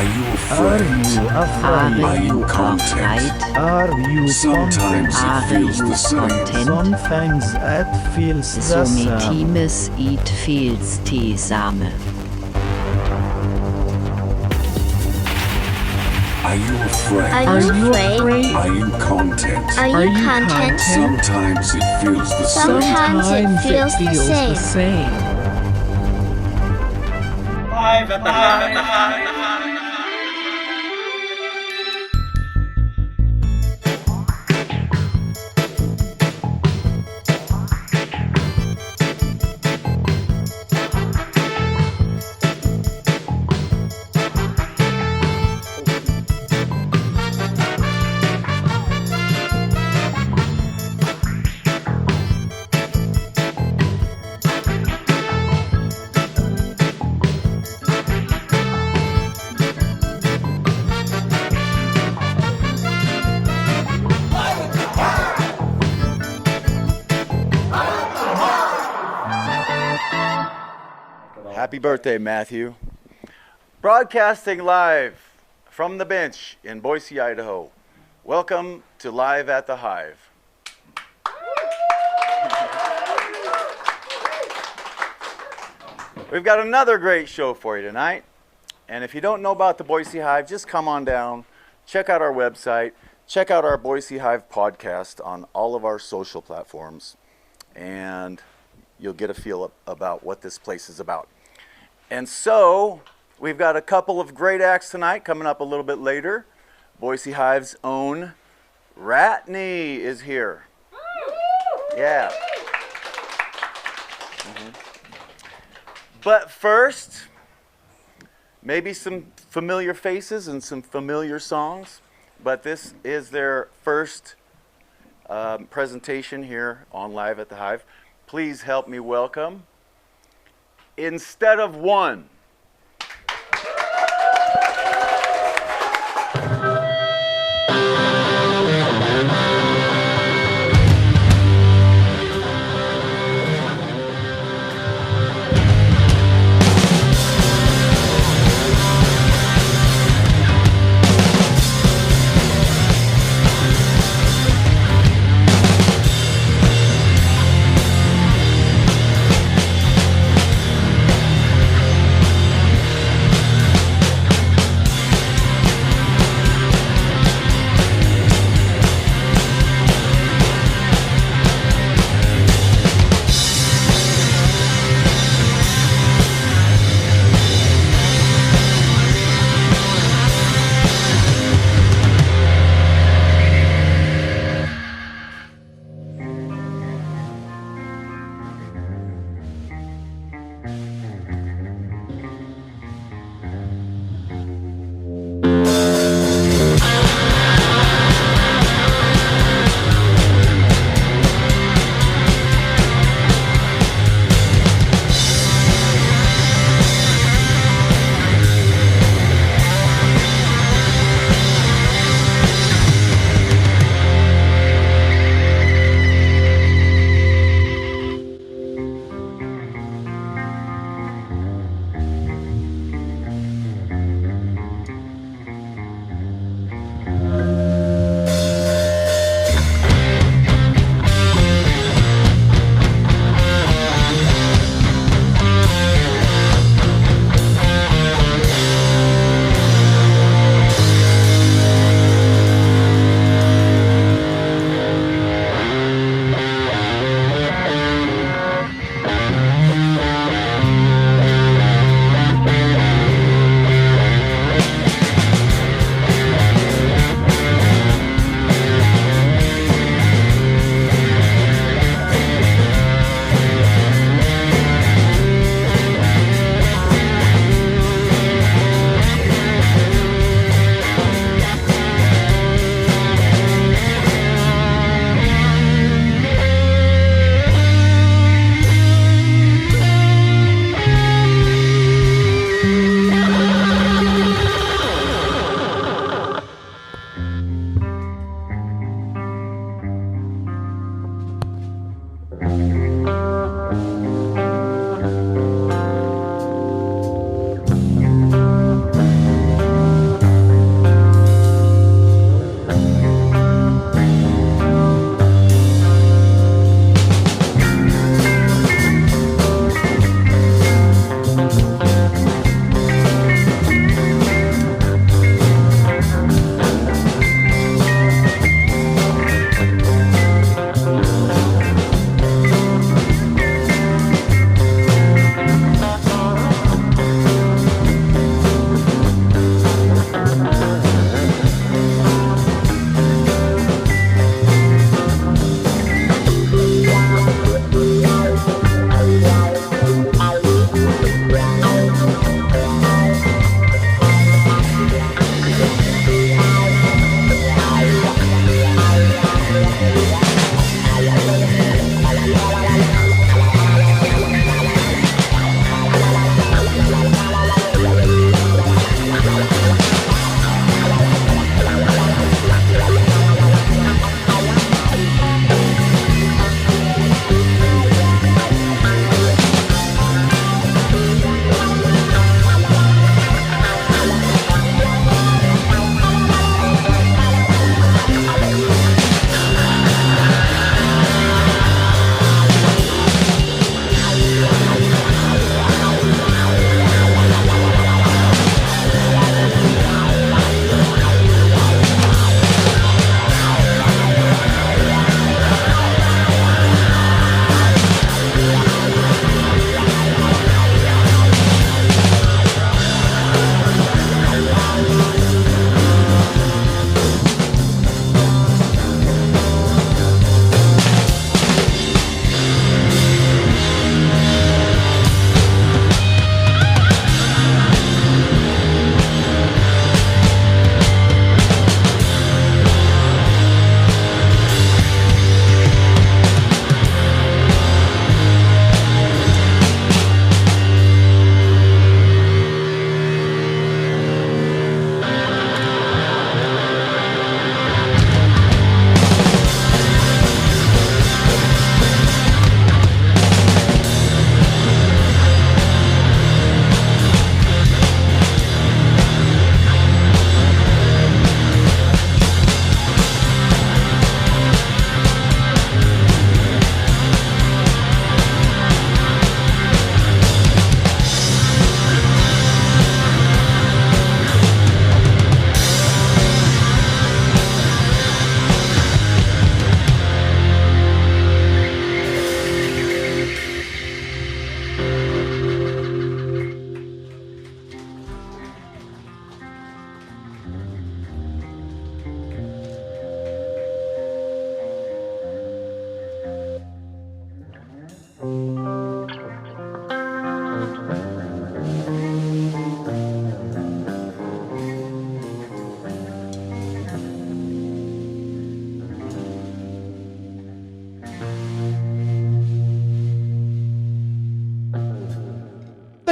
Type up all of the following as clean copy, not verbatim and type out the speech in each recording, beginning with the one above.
you Are afraid? you afraid? Are you content? Are you Sometimes it feels the same. Sometimes it feels the same. Sometimes it feels the same. Are you afraid? Are you afraid? Are you content? Are you content? Sometimes it feels the same. Sometimes it feels the same. Live at the Hive. Happy birthday, Matthew. Broadcasting live from the bench in Boise, Idaho. Welcome to Live at the Hive. We've got another great show for you tonight. And if you don't know about the Boise Hive, just come on down, check out our website, check out our Boise Hive podcast on all of our social platforms, and you'll get a feel about what this place is about. And so, we've got a couple of great acts tonight coming up a little bit later. Boise Hive's own RATNE is here. Yeah. But first, maybe some familiar faces and some familiar songs. But this is their first presentation here on Live at the Hive. Please help me welcome Instead of One.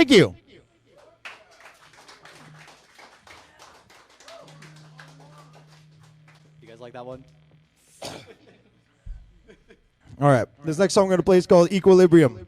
Thank you. You guys like that one? All right. This next song I'm going to play is called Equilibrium.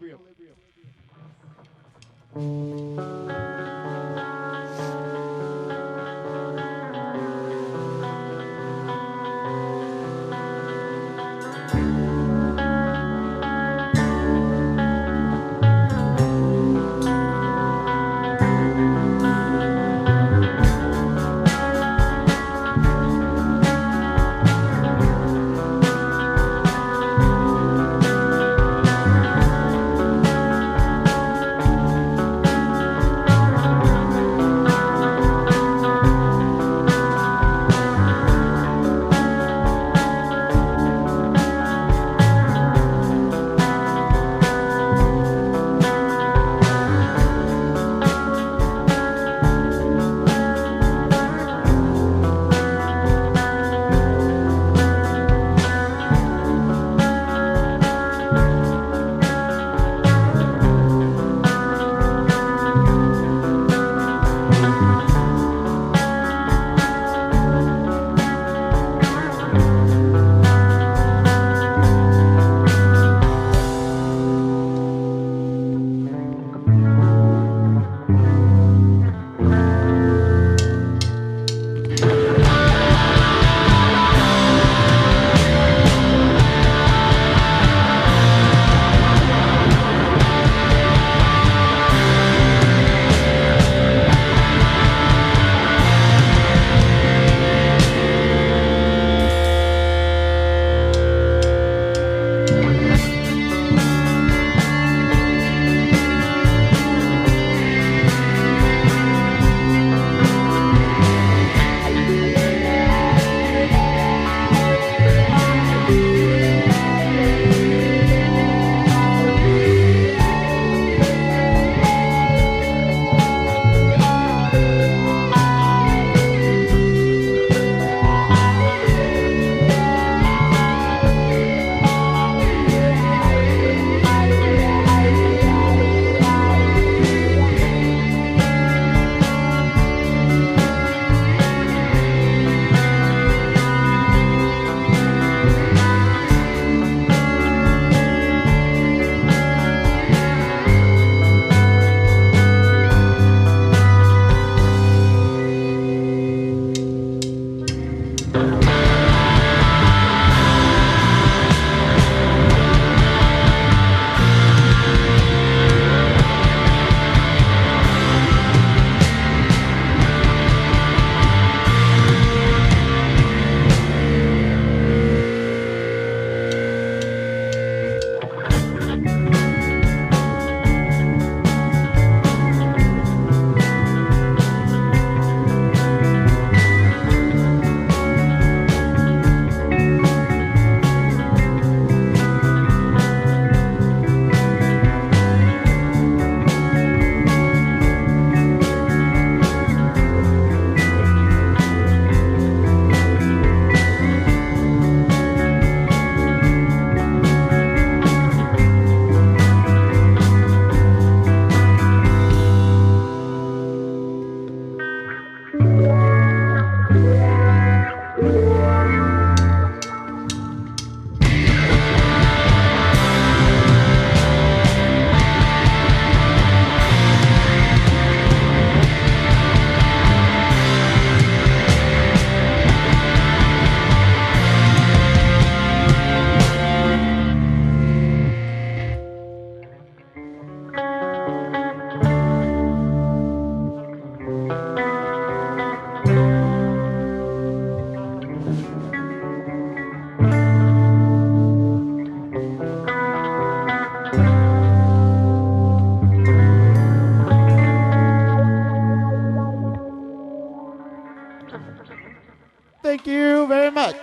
Thank you very much.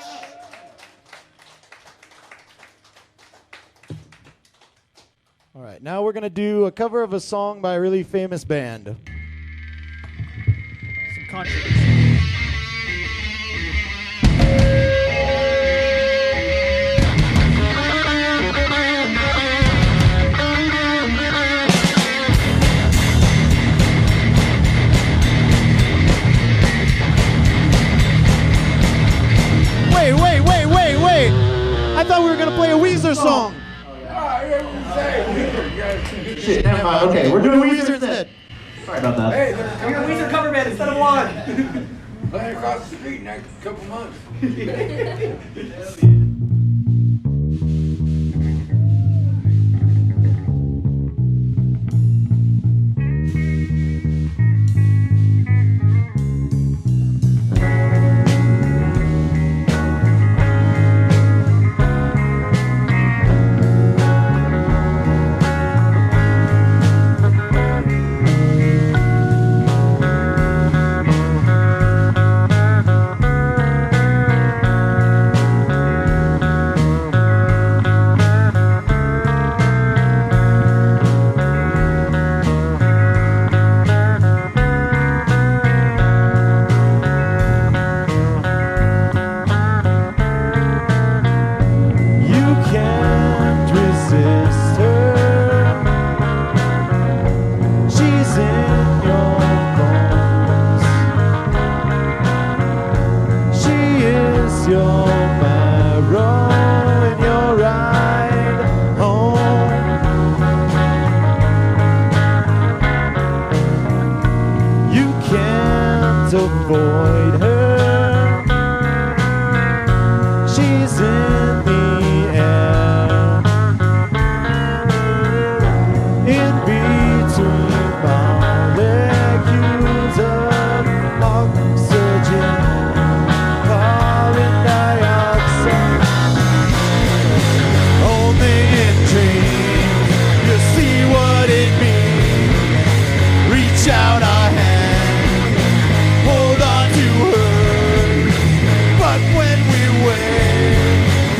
All right, now we're going to do a cover of a song by a really famous band. Some controversy. I thought we were gonna play a Weezer song. Shit, never mind. Okay, we're doing Weezer instead. Sorry about that. Hey, we got Weezer cover band instead of one. Playing across the street next couple months. Avoid her. She's in the air, in between molecules of oxygen, carbon dioxide. Only in dreams you see what it means. Reach out our hand, hold on to her, but when we wake,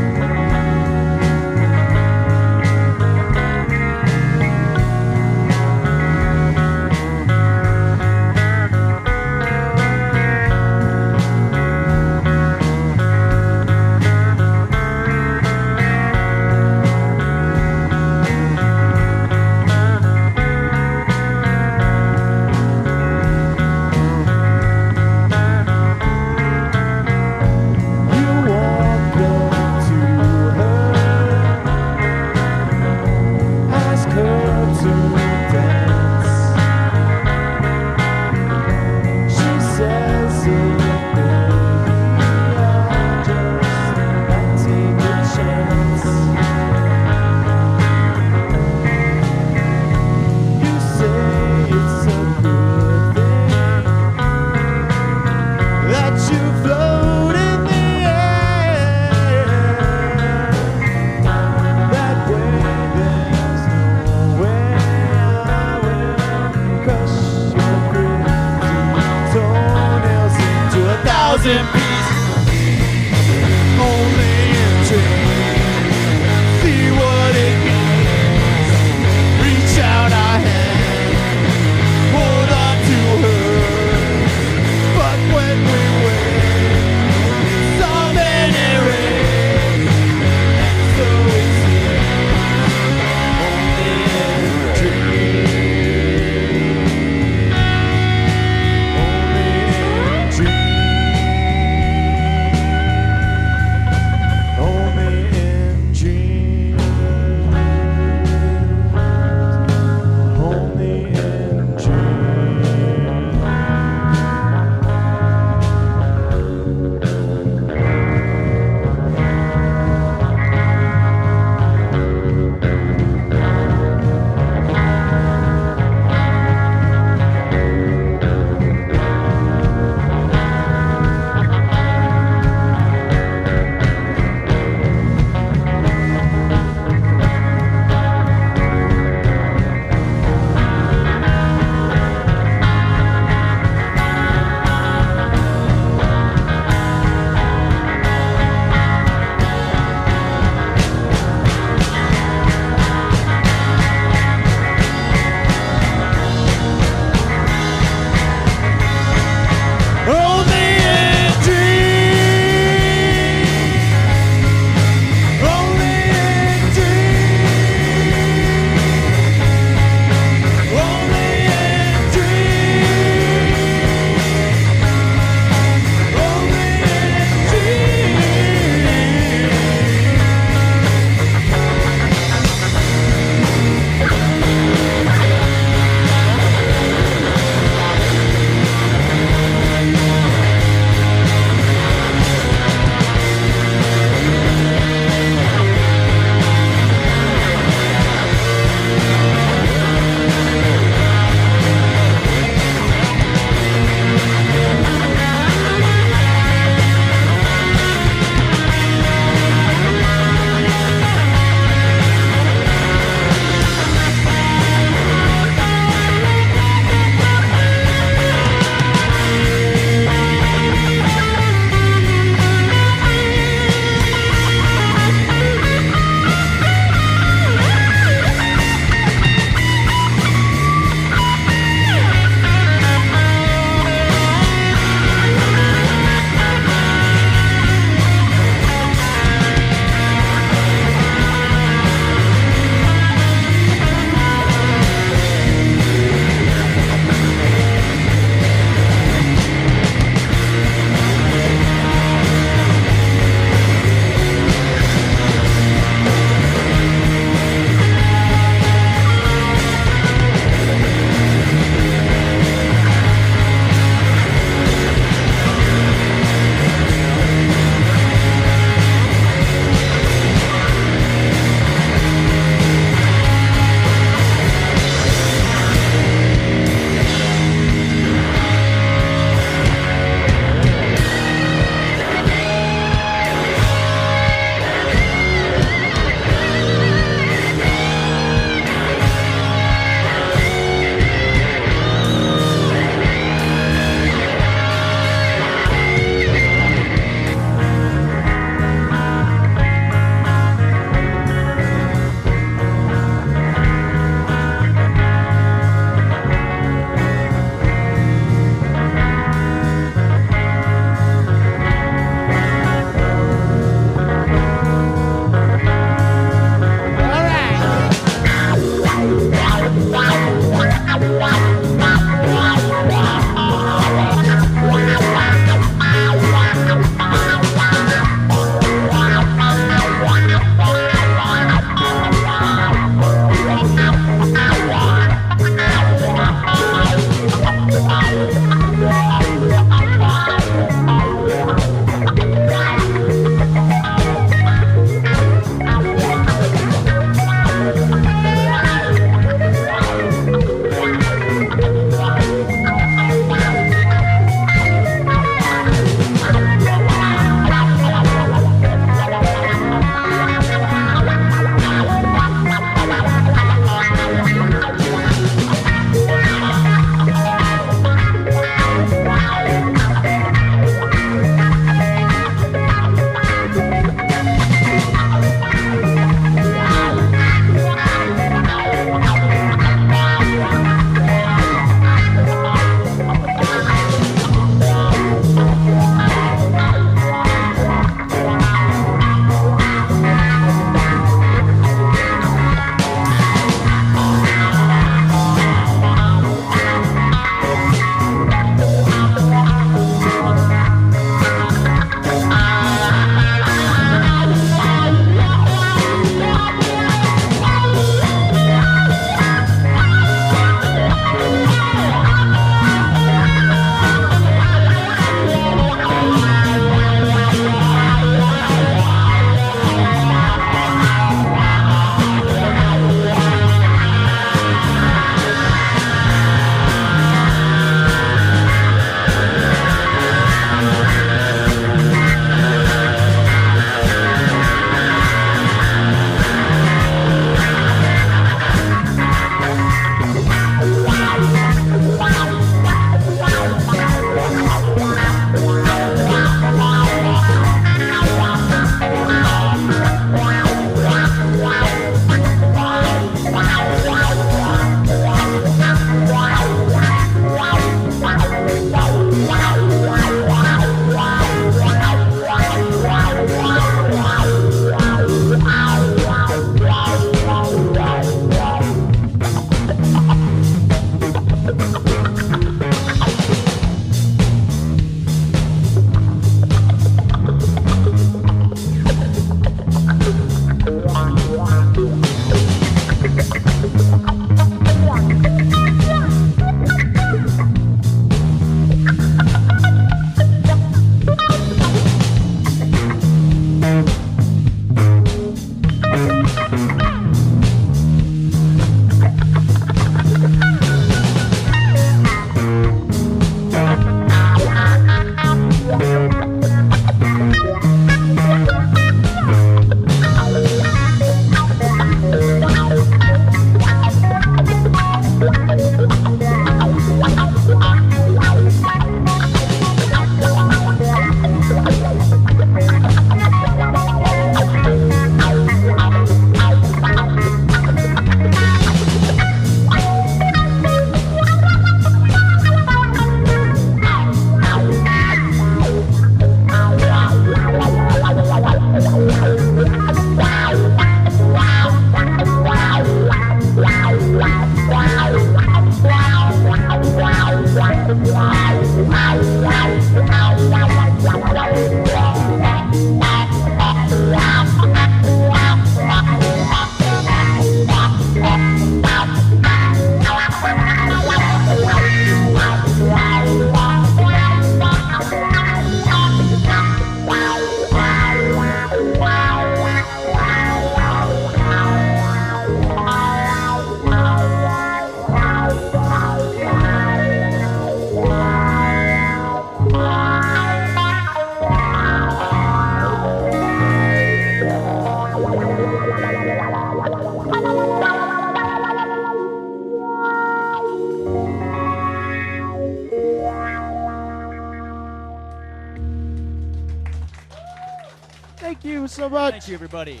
Thank you so much. Thank you, everybody.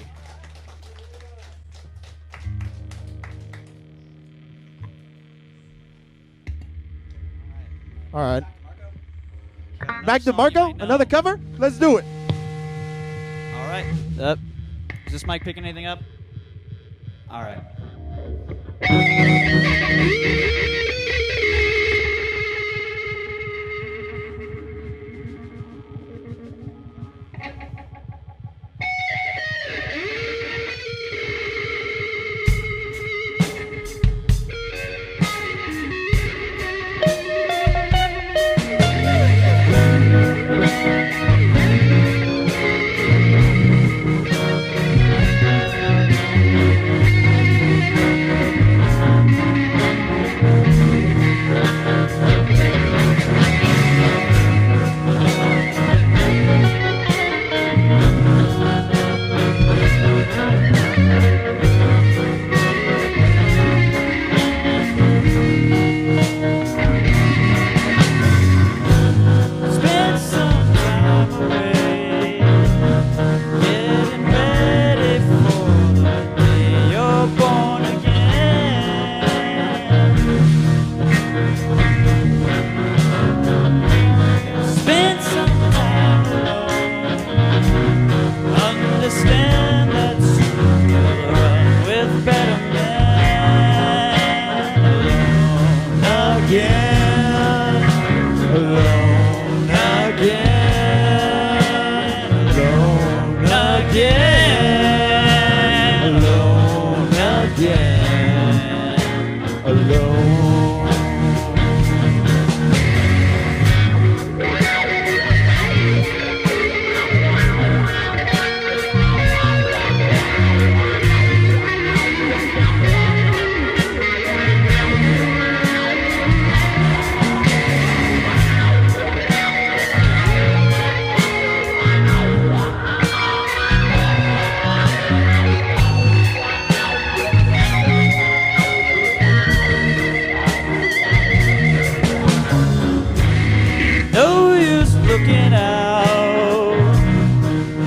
All right. Back to Marco. Another cover. Let's do it. All right. Is this mic picking anything up? All right.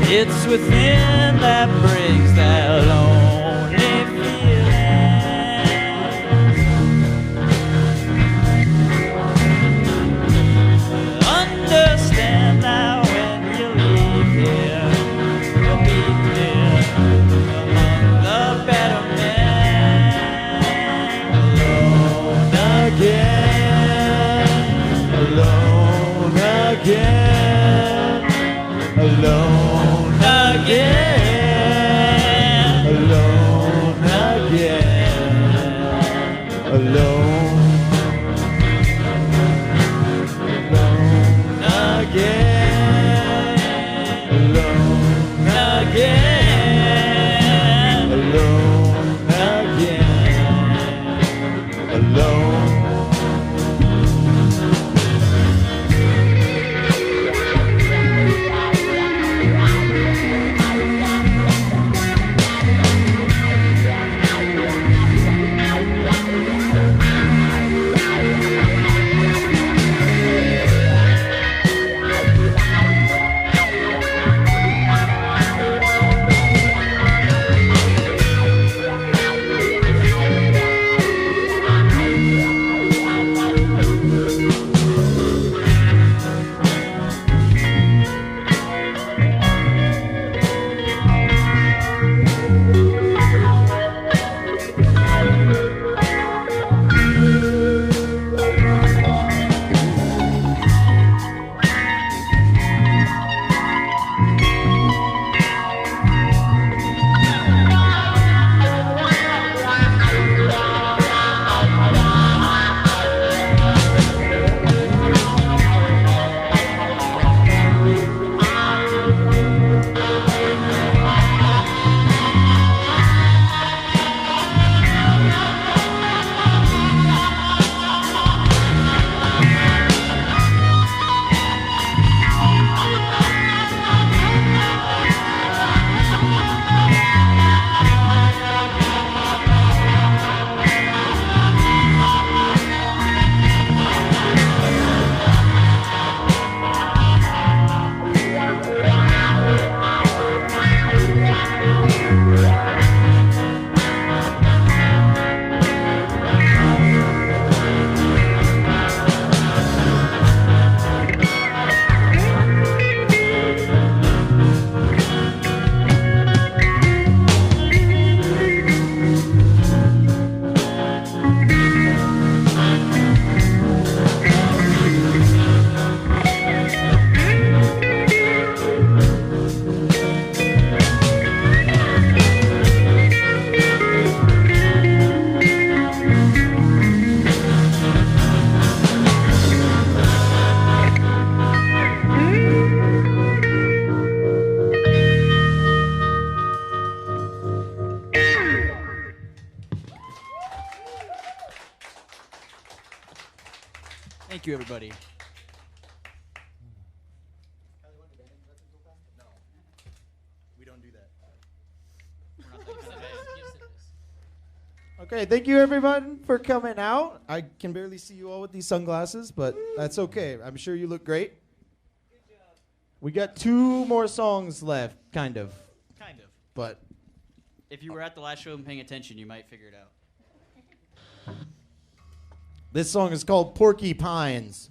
It's within that brings that lonely feeling. Understand now when you leave here, you'll be clear among the better men. Alone again, alone again, alone again, alone again, alone again, alone again, alone. Thank you, everybody. We don't do that. Okay, thank you everyone for coming out. I can barely see you all with these sunglasses, but that's okay. I'm sure you look great. Good job. We got 2 more songs left, kind of. Kind of. But If you were at the last show and paying attention, you might figure it out. this song is called Porcupines.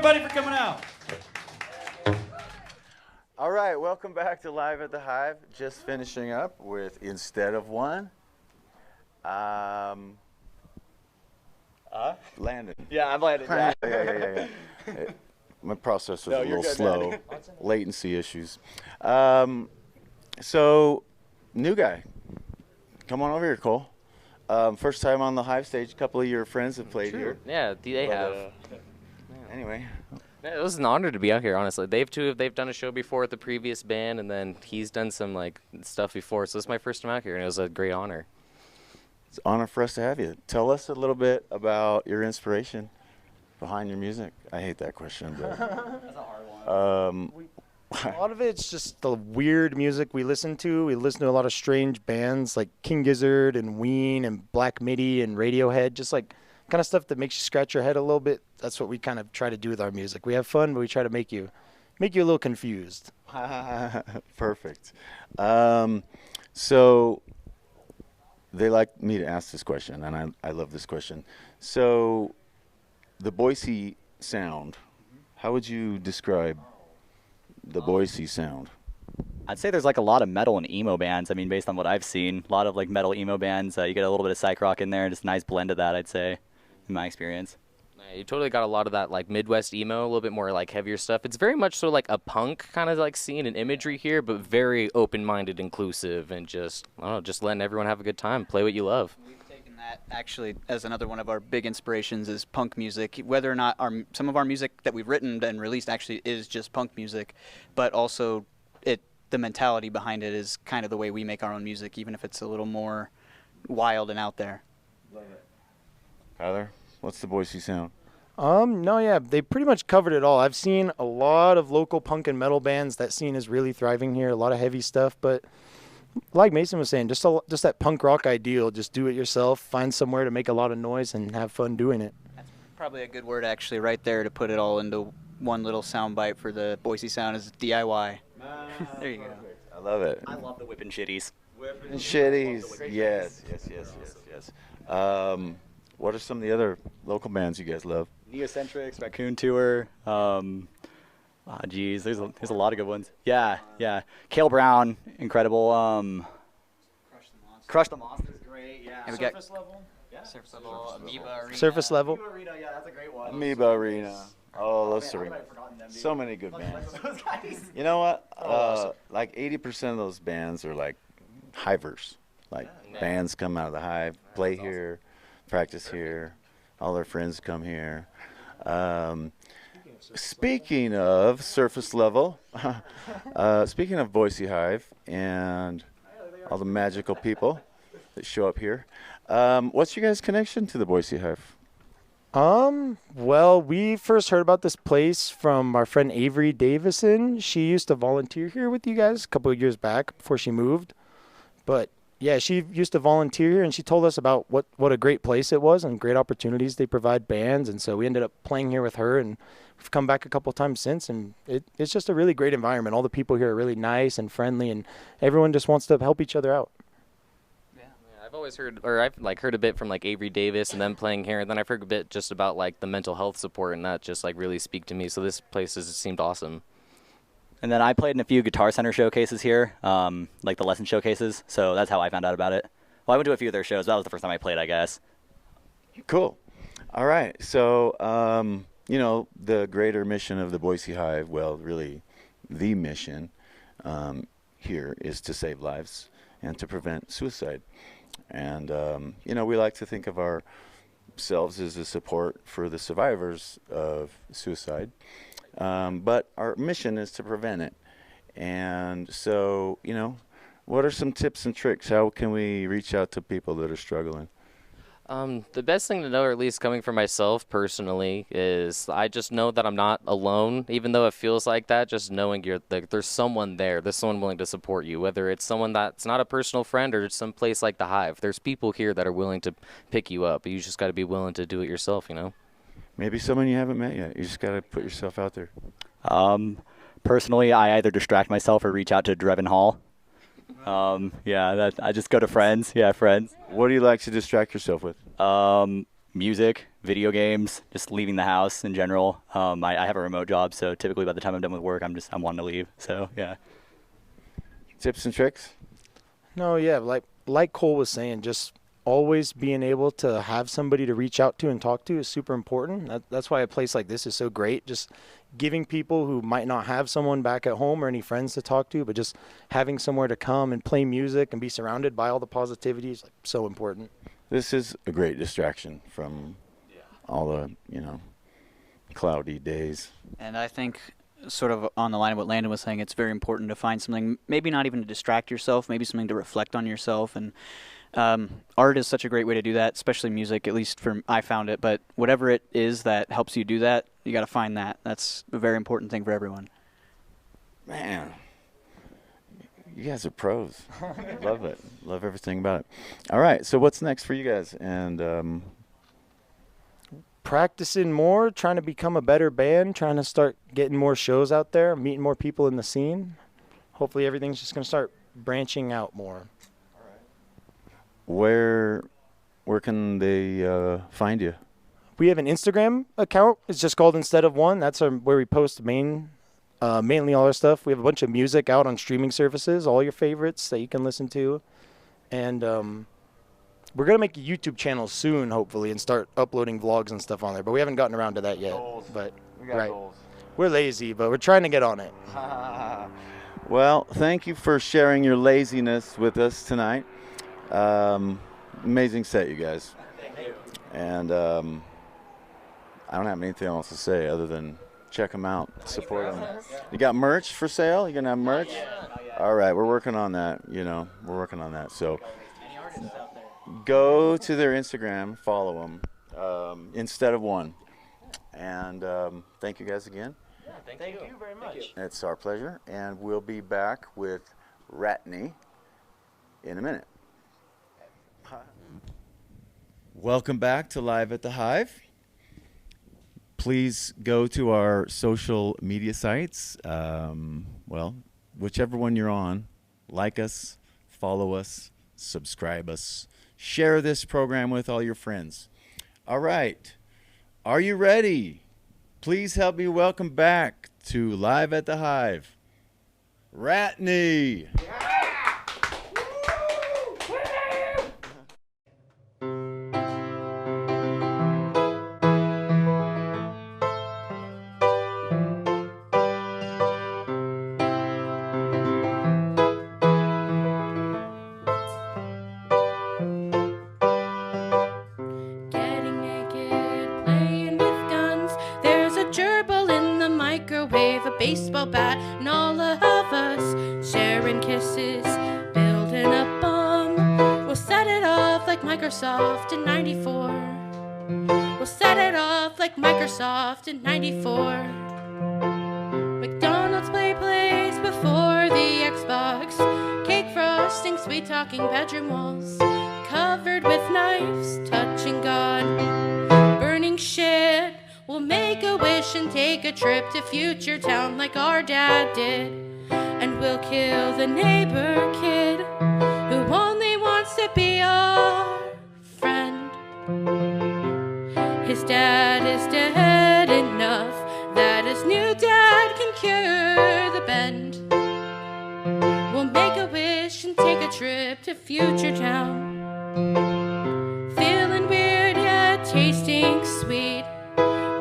everybody, for coming out. All right, welcome back to Live at the Hive. Just finishing up with Instead of One. Landon. Yeah, I'm Landon. Yeah. Yeah. My processor's No, a you're little good, slow. man. Latency issues. So, new guy. Come on over here, Cole. First time on the Hive stage. A couple of your friends have played here. Yeah, they have. Anyway, It was an honor to be out here, honestly. They've done a show before with the previous band, and then he's done some like stuff before. So this is my first time out here, and it was a great honor. it's an honor for us to have you. Tell us a little bit about your inspiration behind your music. I hate that question, but A lot of it's just the weird music we listen to. We listen to a lot of strange bands like King Gizzard and Ween and Black Midi and Radiohead, just like kind of stuff that makes you scratch your head a little bit. That's what we kind of try to do with our music. We have fun, but we try to make you a little confused. Perfect. So they like me to ask this question, and I love this question. So the Boise sound, how would you describe the Boise sound? I'd say there's like a lot of metal and emo bands. I mean, based on what I've seen, a lot of like metal emo bands. You get a little bit of psych rock in there, and just a nice blend of that, I'd say, in my experience. Yeah, you totally got a lot of that like Midwest emo, a little bit more like heavier stuff. It's very much so like a punk kind of like scene and imagery here, but very open-minded, inclusive, and just I don't know, just letting everyone have a good time, play what you love. We've taken that actually as another one of our big inspirations is punk music. Whether or not some of our music that we've written and released actually is just punk music, but also the mentality behind it is kind of the way we make our own music, even if it's a little more wild and out there. Tyler, what's the Boise sound? No, yeah, they pretty much covered it all. I've seen a lot of local punk and metal bands. That scene is really thriving here. A lot of heavy stuff, but like Mason was saying, just that punk rock ideal. Just do it yourself. Find somewhere to make a lot of noise and have fun doing it. That's probably a good word actually, right there, to put it all into one little sound bite for the Boise sound is DIY. There you go. I love it. I love the Whippin' Shitties. Shitties. Yes. What are some of the other local bands you guys love? Neocentrics, Raccoon Tour. There's a lot of good ones. Yeah. Cale Brown, incredible. Crush the Monster's great. Yeah. And we got Surface Level, Amoeba Arena. Surface Level. Amoeba Arena, yeah, that's a great one. Amoeba Arena. Oh, those three. So many good bands. You know what? Like 80% of those bands are like hivers. Like bands come out of the Hive, play here, practice here. All their friends come here. Speaking of Surface Level, speaking of Boise Hive and all the magical people that show up here, what's your guys' connection to the Boise Hive? Well, we first heard about this place from our friend Avery Davison. She used to volunteer here with you guys a couple of years back before she moved. But yeah, she used to volunteer here, and she told us about what a great place it was and great opportunities they provide bands. And so we ended up playing here with her, and we've come back a couple of times since. And it's just a really great environment. All the people here are really nice and friendly, and everyone just wants to help each other out. I've always heard, or I've like heard a bit from like Avery Davis and them playing here, and then I've heard a bit just about like the mental health support, and that just like really speak to me. So this place has seemed awesome. And then I played in a few Guitar Center showcases here, like the lesson showcases. So that's how I found out about it. Well, I went to a few of their shows. That was the first time I played, I guess. Cool. All right. So, the greater mission of the Boise Hive, well, really the mission here is to save lives and to prevent suicide. And, we like to think of ourselves as a support for the survivors of suicide. But our mission is to prevent it. And so, what are some tips and tricks? How can we reach out to people that are struggling? The best thing to know, or at least coming from myself personally, is I just know that I'm not alone, even though it feels like that. Just knowing there's someone there, there's someone willing to support you, whether it's someone that's not a personal friend or some place like the Hive. There's people here that are willing to pick you up. You just got to be willing to do it yourself, Maybe someone you haven't met yet. You just got to put yourself out there. Personally, I either distract myself or reach out to Drevin Hall. I just go to friends. Yeah, friends. What do you like to distract yourself with? Music, video games, just leaving the house in general. I have a remote job, so typically by the time I'm done with work, I'm wanting to leave. So yeah. Tips and tricks? No, yeah, like Cole was saying, just always being able to have somebody to reach out to and talk to is super important. That's why a place like this is so great. Just giving people who might not have someone back at home or any friends to talk to, but just having somewhere to come and play music and be surrounded by all the positivity is like so important. This is a great distraction from all the, cloudy days. And I think, sort of on the line of what Landon was saying, it's very important to find something, maybe not even to distract yourself, maybe something to reflect on yourself. And art is such a great way to do that, especially music, at least I found it. But whatever it is that helps you do that, you got to find that. That's a very important thing for everyone. Man, you guys are pros. Love it. Love everything about it. All right, so what's next for you guys? And practicing more, trying to become a better band, trying to start getting more shows out there, meeting more people in the scene. Hopefully everything's just going to start branching out more. Where can they find you? We have an Instagram account. It's just called Instead of One. That's where we post mainly all our stuff. We have a bunch of music out on streaming services, all your favorites that you can listen to. And we're going to make a YouTube channel soon, hopefully, and start uploading vlogs and stuff on there. But we haven't gotten around to that yet. Goals. But We got goals. We're lazy, but we're trying to get on it. Well, thank you for sharing your laziness with us tonight. Amazing set, you guys. Thank you. And I don't have anything else to say other than check them out, support them. You got merch for sale? You gonna have merch? All right, we're working on that. We're working on that. So go to their Instagram, follow them, Instead of One. And thank you guys again. Thank you very much. It's our pleasure, and we'll be back with RATNE in a minute. Welcome back to Live at the Hive. Please go to our social media sites. Whichever one you're on, like us, follow us, subscribe us, share this program with all your friends. All right. Are you ready? Please help me welcome back to Live at the Hive, RATNE. Getting naked, playing with guns. There's a gerbil in the microwave, a baseball bat, and all of us sharing kisses, building a bomb. We'll set it off like Microsoft in '94. We'll set it off like Microsoft in '94. McDonald's play plays before the Xbox. Cake frosting, sweet talking bedroom walls. Covered with knives, touching God, burning shit. We'll make a wish and take a trip to Future Town like our dad did. And we'll kill the neighbor kid who only wants to be our friend. His dad is dead enough that his new dad can cure the bend. We'll make a wish and take a trip to Future Town. Feeling weird yet tasting sweet.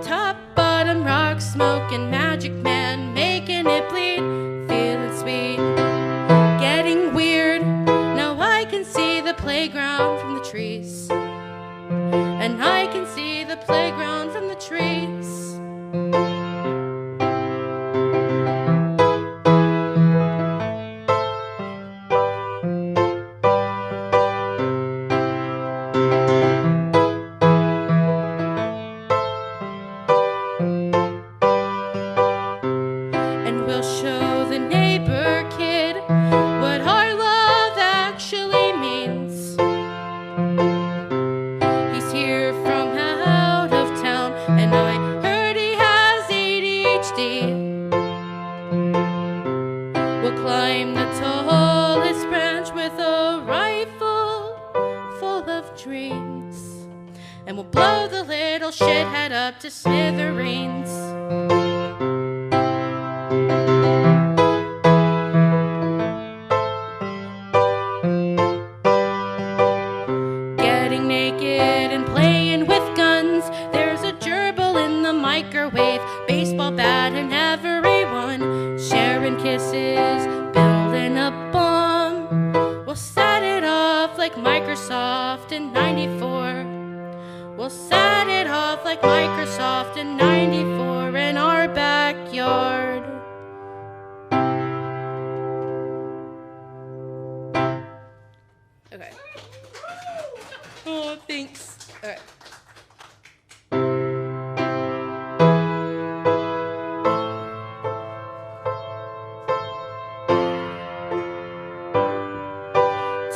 Top, bottom, rock, smoking, magic man, making it bleed. Feeling sweet, getting weird. Now I can see the playground from the trees. And I can see the playground from the trees. And we'll show the the reins. Getting naked and playing with guns. There's a gerbil in the microwave, baseball bat and everyone sharing kisses, building a bomb. We'll set it off like Microsoft in '94. We'll set it off like Microsoft in '94 in our backyard. Okay. Oh, thanks. All right.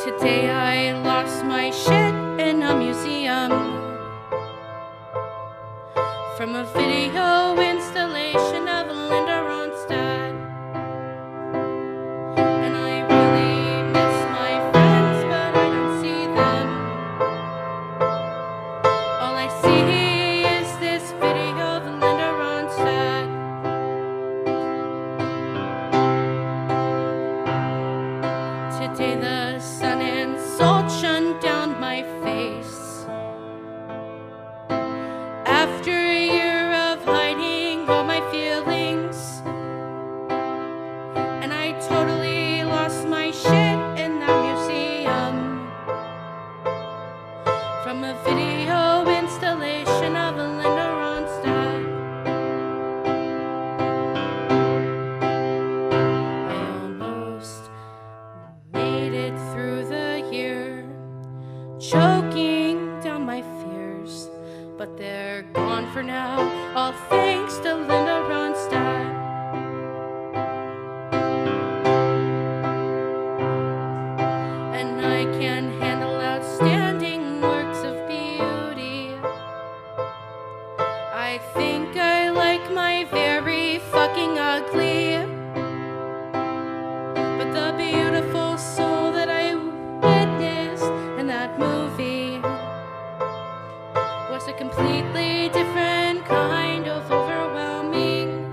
Today I lost my shit in a museum from a video installation of Linda Ronstadt. And I really miss my friends, but I don't see them. All I see is this video of Linda Ronstadt. Today the sun and salt shone down my face. After a year of hiding all my feelings, and I totally lost my shit in that museum from a video installation of Linda Ronstadt. I almost made it through the year, choking down my fears, but they're gone for now, all thanks to Linda Ronstadt. And I can handle outstanding works of beauty. I think I like my very fucking ugly. But the beautiful soul that I witnessed in that movie was a completely different kind of overwhelming.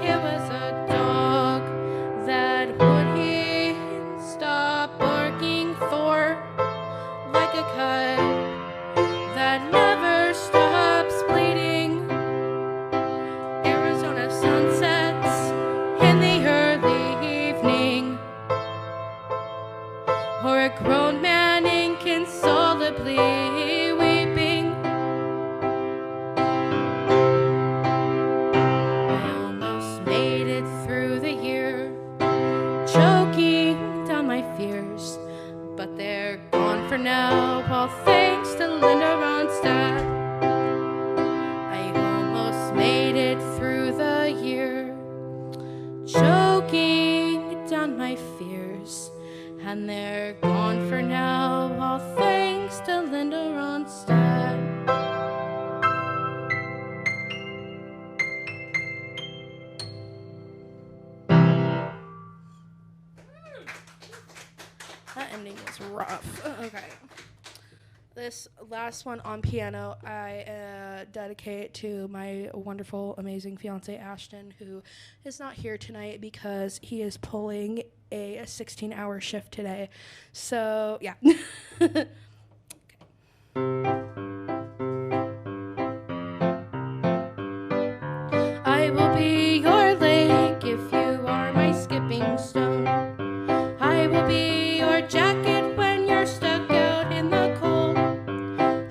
It was a dog that wouldn't stop barking for, like a cut that never stops bleeding. Arizona sunsets in the early evening, or a grown man inconsolably weeping. I almost made it through the year, choking down my fears, but they're gone for now, all thanks to Linda Ronstadt. I almost made it through the year, choking down my fears, and they're gone for now, all thanks to Linda Ronstadt. That ending was rough. Okay. This last one on piano, I dedicate to my wonderful, amazing fiance Ashton, who is not here tonight because he is pulling a 16-hour shift today. So, yeah. I will be your lake if you are my skipping stone. I will be your jacket when you're stuck out in the cold.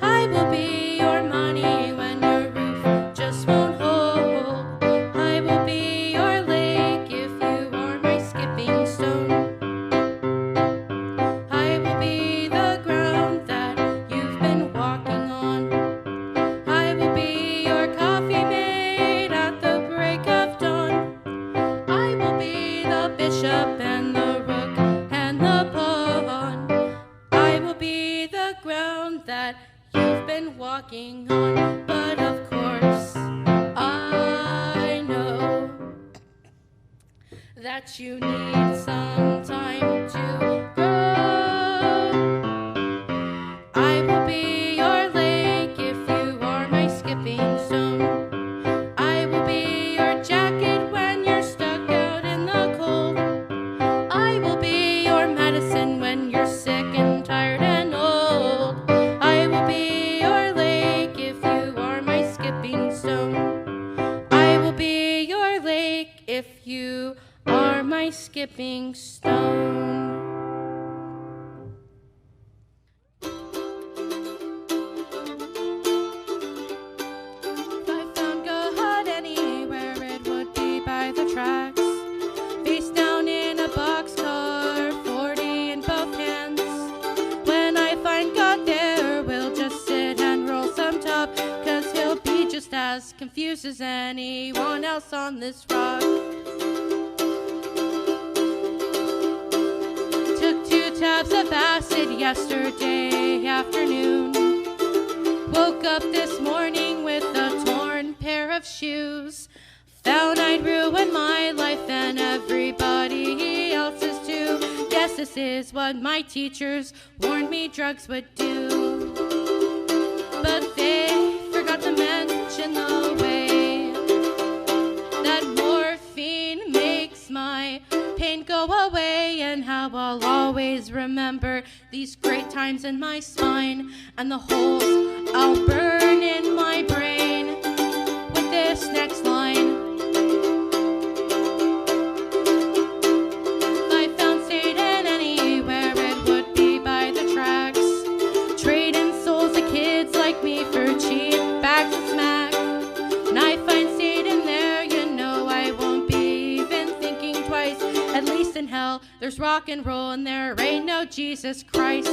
I will be your money when your roof just won't hold. I will be your lake if you are my skipping stone. I will be the ground that you've been walking on. I will be your coffee made at the break of dawn. I will be the bishop and the rook and the pawn. I will be the ground that you've been walking on. But of course, I know that you need some time to grow. I will be your lake if you are my skipping my skipping stone. If I found God anywhere, it would be by the tracks. Face down in a boxcar, 40 in both hands. When I find God there, we'll just sit and roll some top, 'cause he'll be just as confused as anyone else on this rock. Took 2 tabs of acid yesterday afternoon. Woke up this morning with a torn pair of shoes. Found I'd ruined my life and everybody else's too. Yes, this is what my teachers warned me drugs would do. But they forgot to mention the way that morphine makes my pain go away, and how I'll always remember these great times in my spine and the holes I'll burn in my brain with this next line. If I found Satan anywhere, it would be by the tracks. Trading souls of kids like me for cheap bags of smack. And I find Satan there, you know I won't be even thinking twice. At least in hell, there's rock and roll and there ain't no Jesus Christ.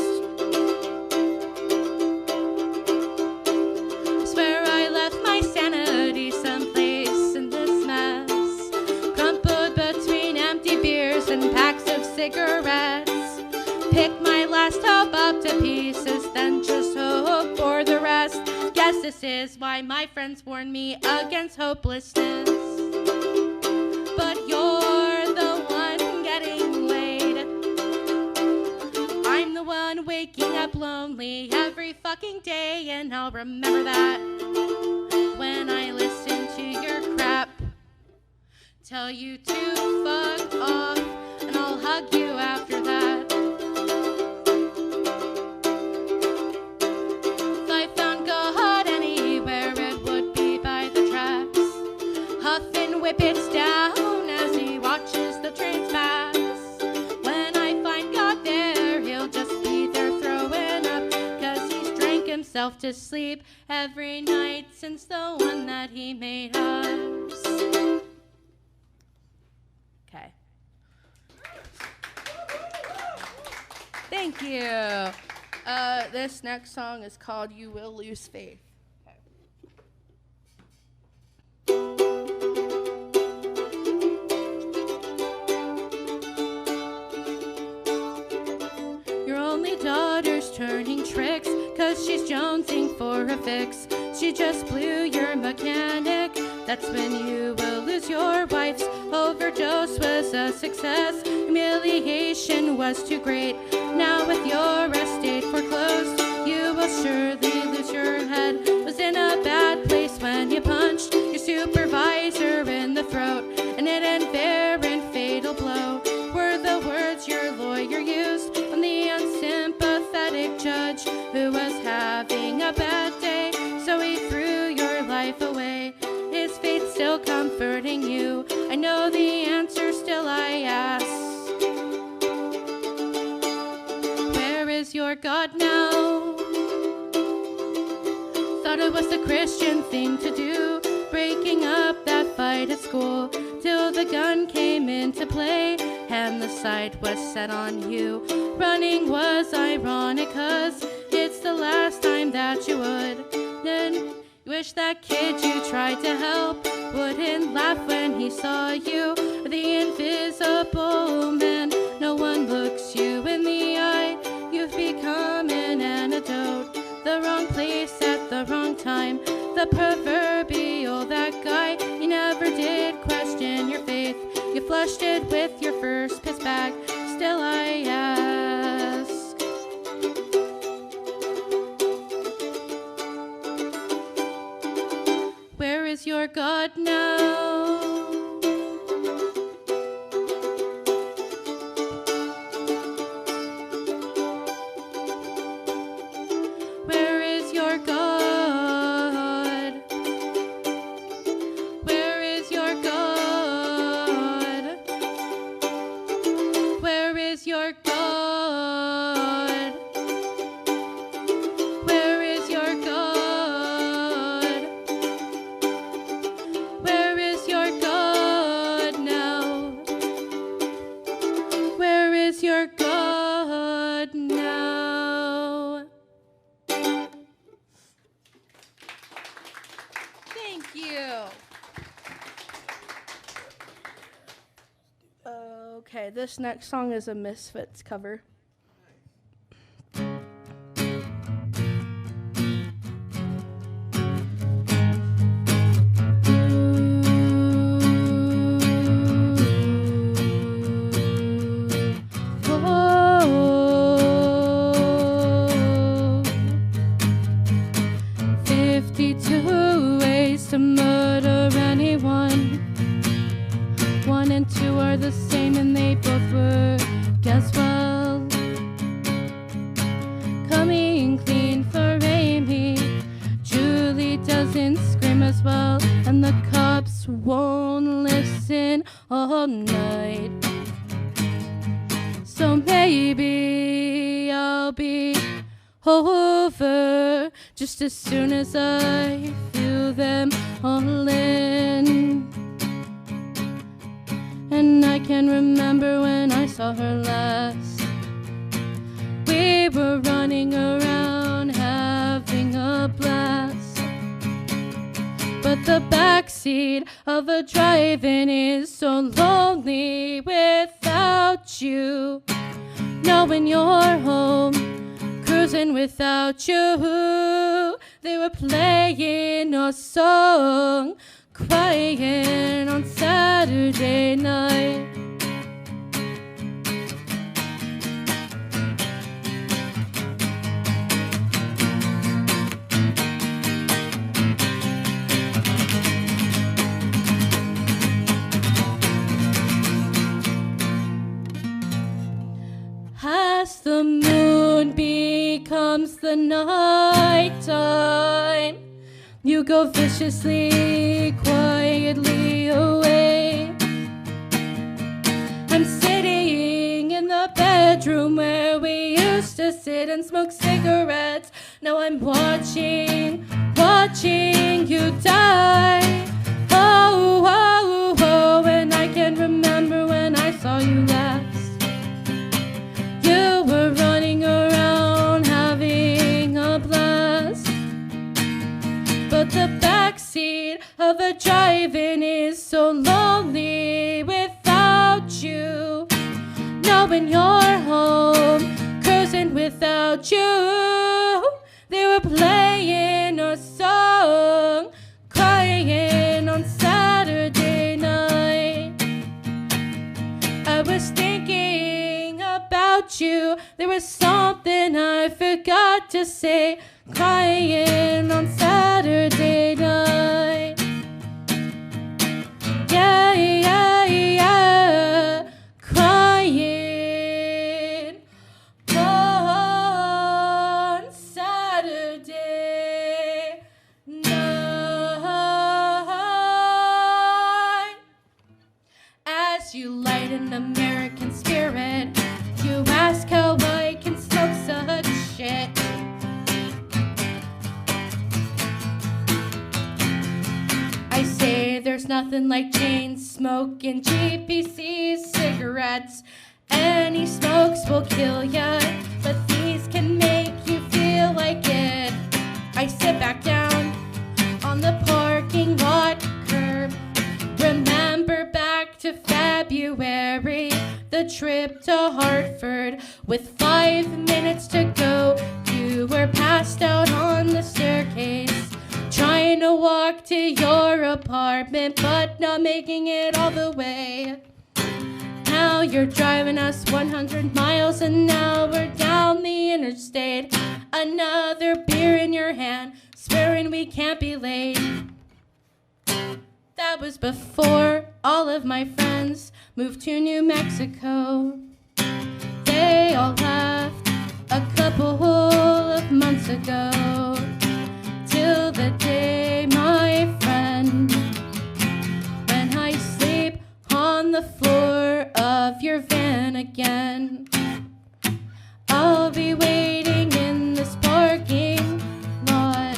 I swear I left my sanity someplace in this mess, crumpled between empty beers and packs of cigarettes. Pick my last hope up to pieces, then just hope for the rest. Guess this is why my friends warn me against hopelessness. But you're the one getting laid. I'm the one waking up lonely every fucking day, and I'll remember that when I listen to your crap. Tell you to fuck off, and I'll hug you after that. If I found God anywhere, it would be by the tracks. Huff and whippets down as he watches the trains pass. When I find God there, he'll just be there throwing up, 'cause he's drank himself to sleep every night since the one that he made us. Okay. Thank you. This next song is called You Will Lose Faith. Your only daughter's turning tricks, 'cause she's jonesing for a fix. She just blew your mechanic. That's when you will lose your wife's overdose was a success. Humiliation was too great. Now with your estate foreclosed, you will surely lose your head. Was in a bad place when you punched your supervisor in the throat. An inherent fatal blow were the words your lawyer used on the unsympathetic judge who was having a bad day. So he threw your life away. Is fate still comforting you? I know the answer, still I ask. Where is your God now? Thought it was the Christian thing to do, breaking up that fight at school, till the gun came into play and the sight was set on you. Running was ironic, 'cause it's the last time that you would. Then you wish that kid you tried to help wouldn't laugh when he saw you. The invisible man, no one looks you in the eye. You've become an antidote, the wrong place at the wrong time. The proverbial that guy, you never did question your faith. You flushed it with your first piss bag, still I ask. Where is your God now? Where is your God? Where is your God? Thank you. Okay, this next song is a Misfits cover. To murder anyone. 1 and 2 are the same and they both work as well. Coming clean for Amy. Julie doesn't scream as well, and the cops won't listen all night. So maybe I'll be over just as soon as I feel them all in. And I can remember when I saw her last. We were running around having a blast, but the backseat of a drive-in is so lonely without you. Knowing you're home, cruising without you. They were playing our song, crying on Saturday night. As the moon becomes the nighttime, you go viciously, quietly away. I'm sitting in the bedroom where we used to sit and smoke cigarettes. Now I'm watching you die. Oh, oh, oh, and I can remember when I saw you last. You were running around having a blast, but the backseat of a drive-in is so lonely without you. Knowing you're home, cruising without you. They were playing our song, crying on Saturday night. I was thinking about you. There was something I forgot to say, crying on Saturday night. Yeah, yeah, yeah, crying on Saturday night. As you light an American spirit, you ask how I can smoke such shit. I say there's nothing like chain smoking GPC cigarettes. Any smokes will kill ya, but these can make you feel like it. I sit back down on the parking lot curb. Remember back to February, the trip to Hartford. With 5 minutes to go, you were passed out on the staircase, trying to walk to your apartment, but not making it all the way. Now you're driving us 100 miles and now we're down the interstate. Another beer in your hand, swearing we can't be late. That was before all of my friends moved to New Mexico. They all left a couple of months ago. Till the day, my friend, when I sleep on the floor of your van again. I'll be waiting in this parking lot,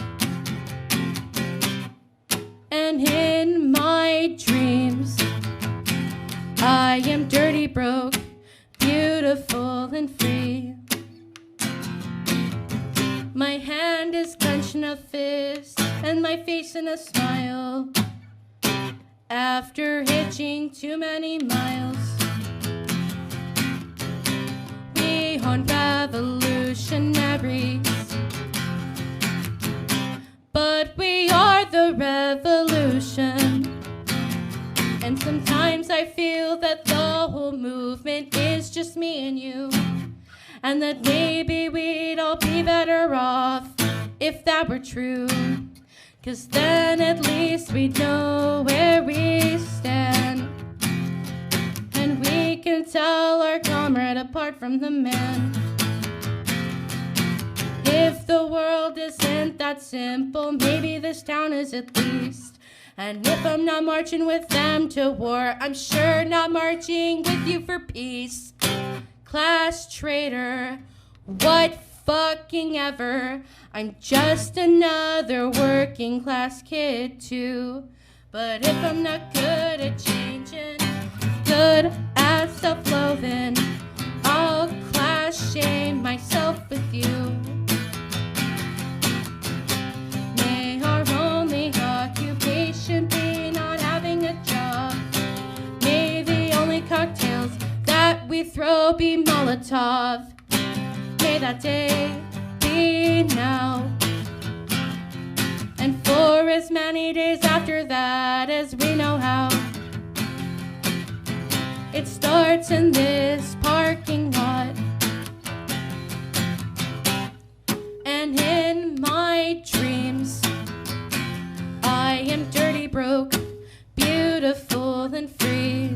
and in my dreams I am dirty, broke, beautiful and free. My hand is clenched clenching a fist and my face in a smile. After hitching too many miles, we aren't revolutionaries, but we are the revolution. And sometimes I feel that the whole movement is just me and you, and that maybe we'd all be better off if that were true. 'Cause then at least we'd know where we stand, and we can tell our comrade apart from the man. If the world isn't that simple, maybe this town is at least. And if I'm not marching with them to war, I'm sure not marching with you for peace. Class traitor, what fucking ever. I'm just another working class kid too. But if I'm not good at changing, good at self-loathing, I'll class shame myself with you. May our only occupation be not having a job. May the only cocktails that we throw be Molotov. May that day be now, and for as many days after that as we know how. It starts in this parking lot, and in my dreams I am dirty, broke, beautiful and free.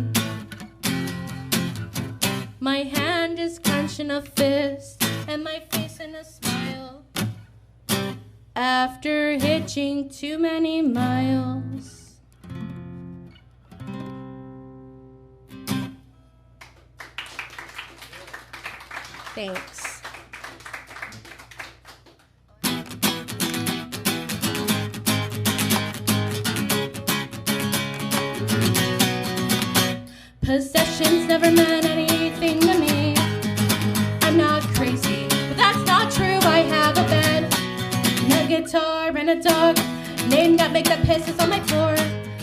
My hand is clenching a fist and my face in a smile. After hitching too many miles. Thanks. Possessions never meant anything to me. I'm not crazy, but that's not true. I have a bed, and a guitar, and a dog named Nutmeg that pisses on my floor.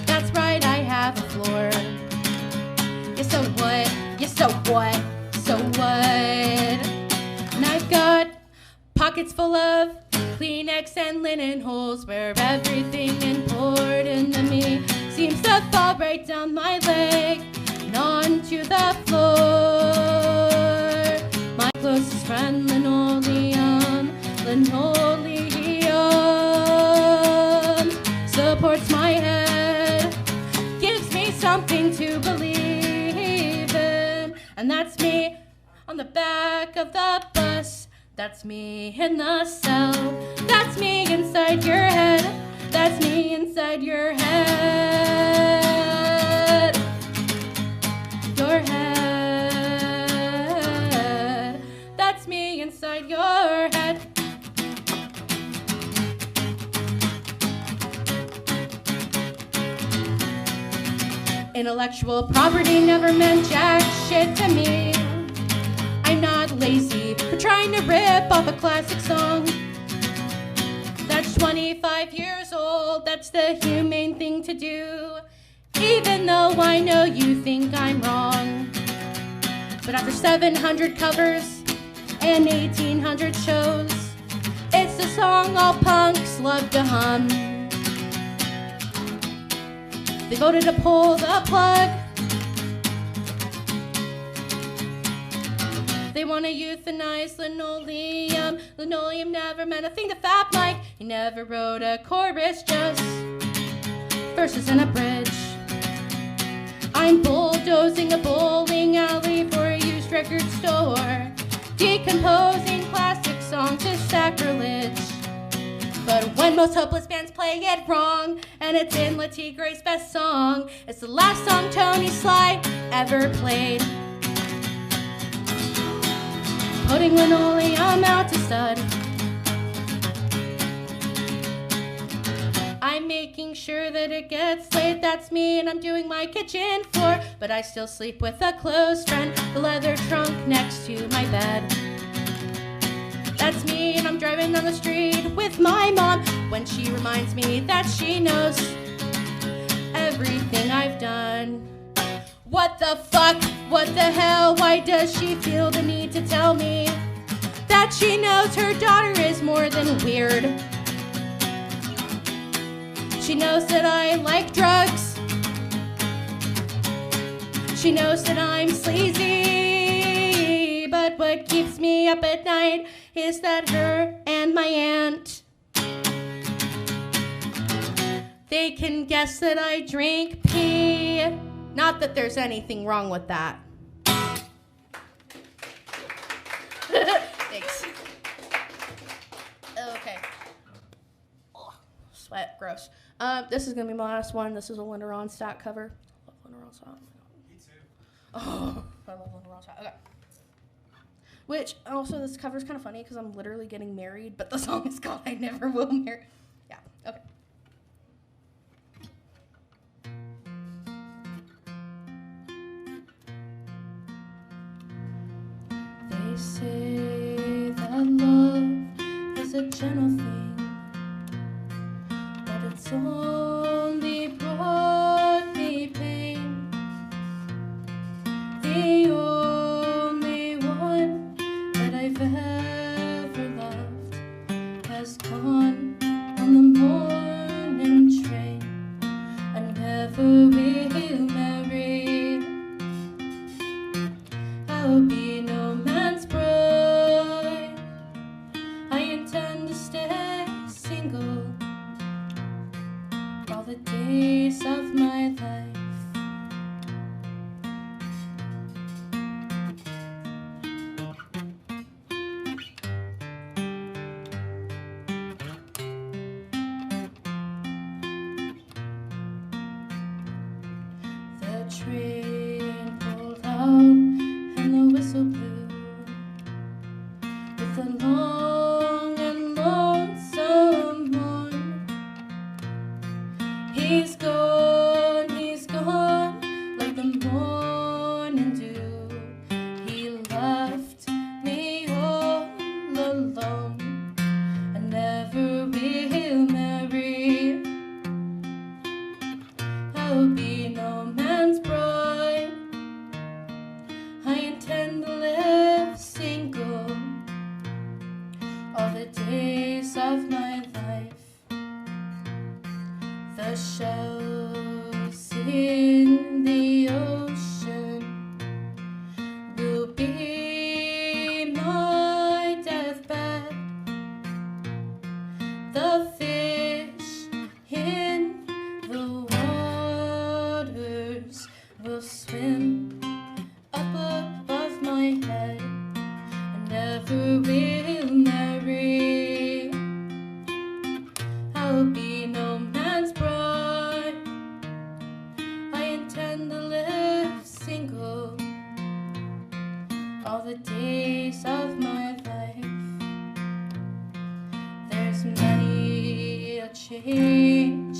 That's right, I have a floor. Yeah, so what? Yeah, so what? So what? And I've got pockets full of Kleenex and linen holes where everything important to me seems to fall right down my leg and onto the floor. My closest friend, linoleum, supports my head, gives me something to believe in. And that's me on the back of the bus. That's me in the cell. That's me inside your head. That's me inside your head. Your head. That's me inside your head. Intellectual property never meant jack shit to me. I'm not lazy for trying to rip off a classic song that's 25 years old. That's the humane thing to do, even though I know you think I'm wrong. But after 700 covers and 1,800 shows, it's the song all punks love to hum. They voted to pull the plug. They want to euthanize linoleum. Linoleum never meant a thing to Fat Mike. He never wrote a chorus, just verses and a bridge. I'm bulldozing a bowling alley for a used record store. Decomposing classic songs is sacrilege. But when most hopeless bands play it wrong, and it's in La Tigre's best song, it's the last song Tony Sly ever played. Putting linoleum out to stud. I'm making sure that it gets laid, that's me, and I'm doing my kitchen floor. But I still sleep with a close friend, the leather trunk next to my bed. that's me, and I'm driving down the street with my mom when she reminds me that she knows everything I've done. What the fuck? What the hell? Why does she feel the need to tell me that she knows her daughter is more than weird? She knows that I like drugs. She knows that I'm sleazy. But what keeps me up at night is that her and my aunt, they can guess that I drink pee. Not that there's anything wrong with that. Thanks. Okay. Oh, sweat, gross. This is gonna be my last one. This is a Linda Ronstadt cover. I love Linda Ronstadt. Me too. Oh, I love Linda Ronstadt. Okay. Which also this cover's kind of funny because I'm literally getting married, but the song is called "I Never Will Marry." Yeah. Okay. They say that love is a gentle thing, but it's only brought me pain. The only one that I've ever loved has gone on the morning train. I never will marry. I'll be no man's bride. I intend to stay single all the days of my life. The train pulled out and the whistle blew with a long and lonesome mourn. He's gone like the morning dew. He left me all alone. I never will marry. I'll be no man's bride. I intend to live single all the days of my life. The shells in the ocean will be my deathbed. The fish in the waters will swim up above my head. I never will marry. I'll be no man's bride. I intend to live single all the days of my life. There's many a change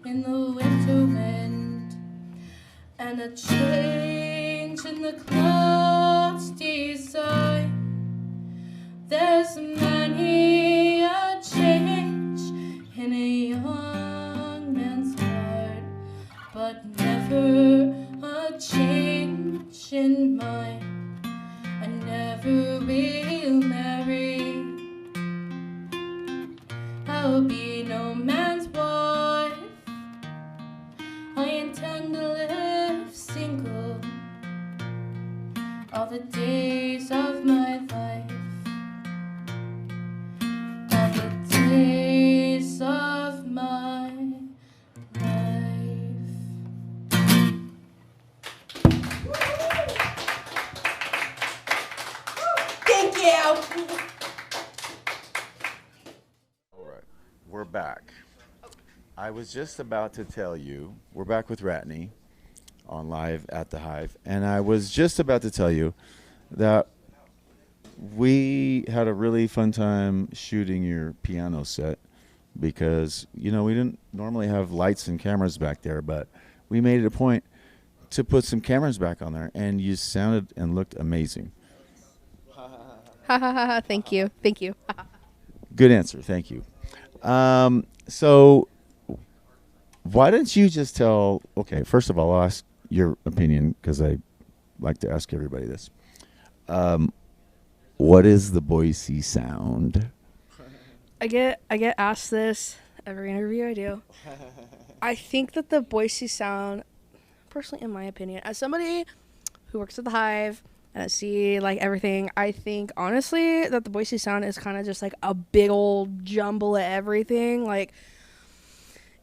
in the winter wind, and a change in the clouds' design. There's many a change in a young man's heart, but never a change in mine. I never will marry. I'll be no man's wife. I intend to live single all the days of my life. All the days of my life. Thank you. All right, we're back. I was just about to tell you, we're back with RATNE on Live at the Hive, and I was just about to tell you that we had a really fun time shooting your piano set because, you know, we didn't normally have lights and cameras back there, but we made it a point to put some cameras back on there, and you sounded and looked amazing. Ha ha ha ha. Thank you. Thank you. Good answer. Thank you. So why don't you just tell, okay, first of all, I'll ask your opinion because I like to ask everybody this. What is the Boise sound? I get asked this every interview I do. I think that the Boise sound, personally in my opinion, as somebody who works at the Hive and I see like everything, I think honestly that the Boise sound is kind of just like a big old jumble of everything. Like,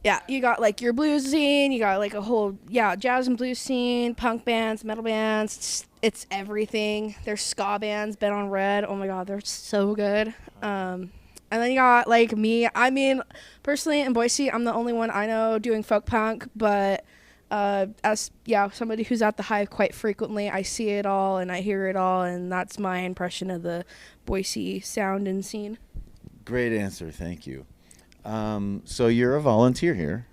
yeah, you got like your blues scene, you got like a whole jazz and blues scene, punk bands, metal bands. It's everything. There's ska bands, Ben on Red. Oh my God, they're so good. And then you got like me. I mean, personally in Boise, I'm the only one I know doing folk punk, but as somebody who's at the Hive quite frequently, I see it all and I hear it all, and that's my impression of the Boise sound and scene. Great answer. Thank you. So you're a volunteer here.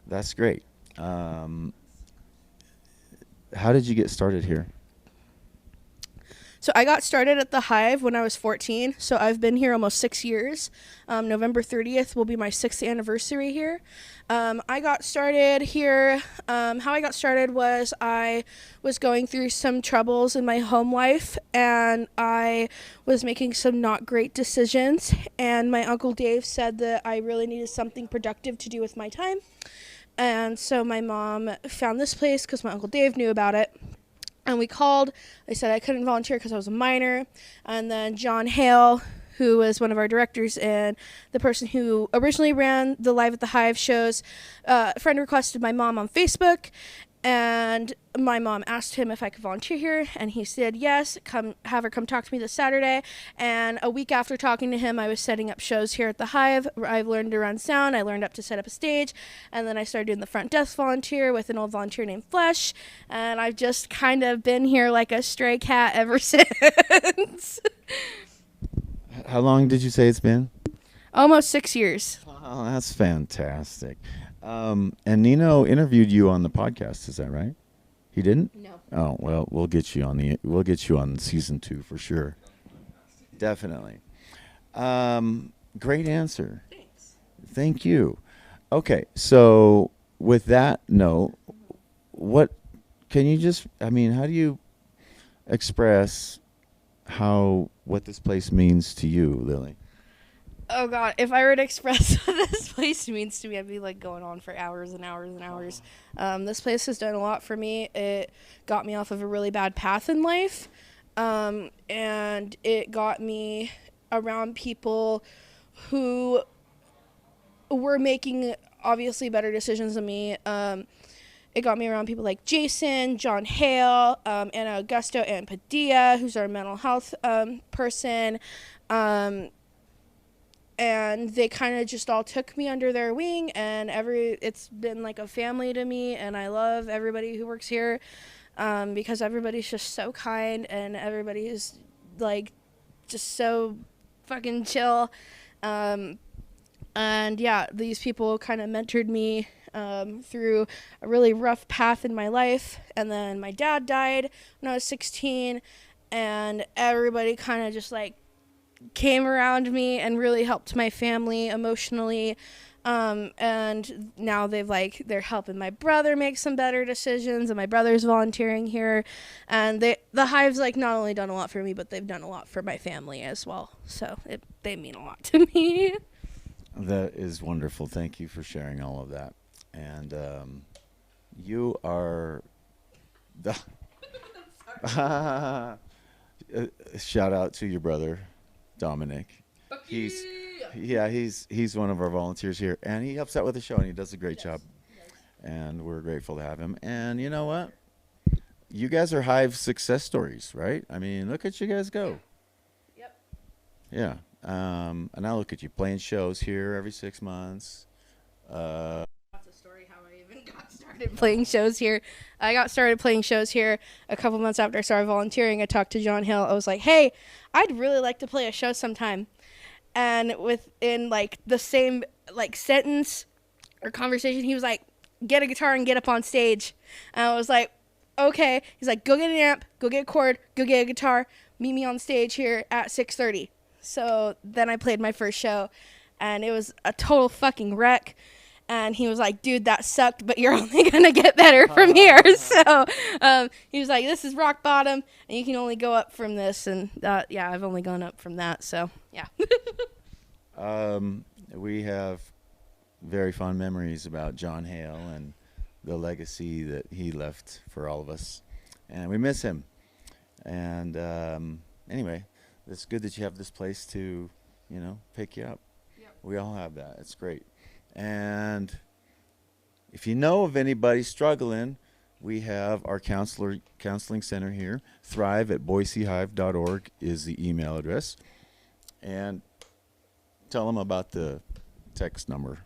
That's great. How did you get started here? So I got started at the Hive when I was 14, so I've been here almost 6 years. November 30th will be my 6th anniversary here. I got started here, how I got started was I was going through some troubles in my home life, and I was making some not great decisions, and my Uncle Dave said that I really needed something productive to do with my time. And so my mom found this place because my Uncle Dave knew about it. And we called. They said I couldn't volunteer because I was a minor. And then John Hale, who was one of our directors and the person who originally ran the Live at the Hive shows, friend requested my mom on Facebook. And my mom asked him if I could volunteer here, and he said yes, have her come talk to me this Saturday. And a week after talking to him, I was setting up shows here at the Hive. I've learned to run sound, I learned up to set up a stage, and then I started doing the front desk volunteer with an old volunteer named Flesh, and I've just kind of been here like a stray cat ever since. How long did you say it's been? Almost 6 years. Oh, that's fantastic. And Nino interviewed you on the podcast. Is that right? He didn't? No. Oh, well, we'll get you on season 2 for sure. Definitely. Great answer. Thanks. Thank you. Okay, so with that note, what can you just? I mean, how do you express what this place means to you, Lily? Oh God, if I were to express what this place means to me, I'd be like going on for hours and hours and hours. This place has done a lot for me. It got me off of a really bad path in life, and it got me around people who were making obviously better decisions than me. It got me around people like Jason, John Hale, Anna Augusto, and Padilla, who's our mental health person. And they kind of just all took me under their wing, and it's been like a family to me, and I love everybody who works here, because everybody's just so kind, and everybody is like just so fucking chill. And yeah, these people kind of mentored me through a really rough path in my life, and then my dad died when I was 16, and everybody kind of just like came around me and really helped my family emotionally, and now they're helping my brother make some better decisions, and my brother's volunteering here, and the Hive's like not only done a lot for me, but they've done a lot for my family as well, so they mean a lot to me. That is wonderful. Thank you for sharing all of that. And you are shout out to your brother Dominic. He's one of our volunteers here, and he helps out with the show, and he does a great job. And we're grateful to have him. And you know what? You guys are Hive success stories, right? I mean, look at you guys go. Yep. Yeah. And I look at you playing shows here every 6 months. That's a story how I even got started playing shows here. I got started playing shows here a couple months after I started volunteering. I talked to John Hill. I was like, hey, I'd really like to play a show sometime. And within like the same like sentence or conversation, he was like, get a guitar and get up on stage. And I was like, okay. He's like, go get an amp, go get a cord, go get a guitar, meet me on stage here at 6:30. So then I played my first show, and it was a total fucking wreck. And he was like, dude, that sucked, but you're only going to get better from here. So he was like, this is rock bottom, and you can only go up from this. And yeah, I've only gone up from that. So, yeah. We have very fond memories about John Hale and the legacy that he left for all of us. And we miss him. And anyway, it's good that you have this place to, pick you up. Yep. We all have that. It's great. And if you know of anybody struggling, we have our counseling center here. Thrive at boisehive.org is the email address. And tell them about the text number.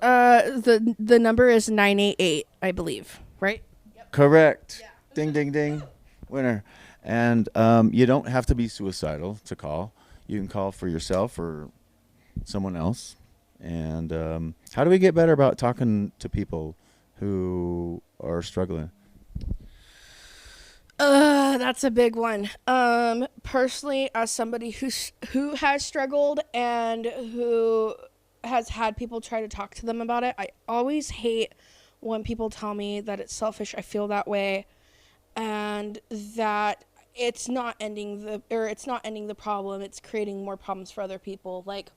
The number is 988, I believe, right? Yep. Correct. Yeah. Ding, ding, ding. Winner. And you don't have to be suicidal to call. You can call for yourself or someone else. And how do we get better about talking to people who are struggling? That's a big one. Personally, as somebody who has struggled and who has had people try to talk to them about it, I always hate when people tell me that it's selfish. I feel that way, and that it's not ending the problem. It's creating more problems for other people. Like,